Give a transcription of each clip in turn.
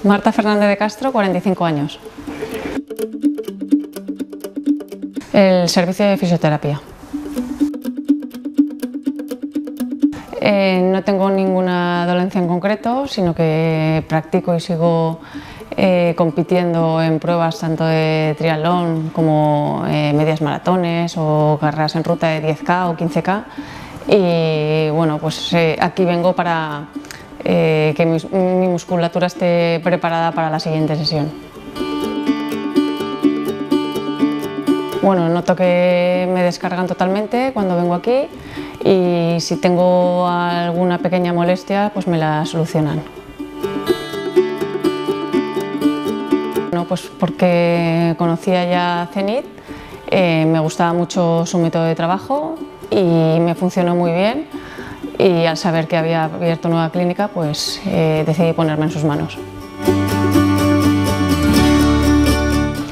Marta Fernández de Castro, 45 años. El servicio de fisioterapia. No tengo ninguna dolencia en concreto, sino que practico y sigo compitiendo en pruebas tanto de triatlón como medias maratones o carreras en ruta de 10K o 15K. Y bueno, pues aquí vengo para que mi musculatura esté preparada para la siguiente sesión. Bueno, noto que me descargan totalmente cuando vengo aquí y si tengo alguna pequeña molestia, pues me la solucionan. Bueno, pues porque conocía ya Zenit, me gustaba mucho su método de trabajo y me funcionó muy bien, y al saber que había abierto nueva clínica, pues decidí ponerme en sus manos.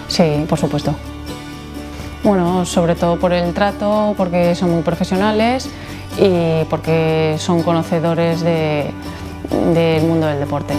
Sí, por supuesto. Bueno, sobre todo por el trato, porque son muy profesionales y porque son conocedores del mundo del deporte.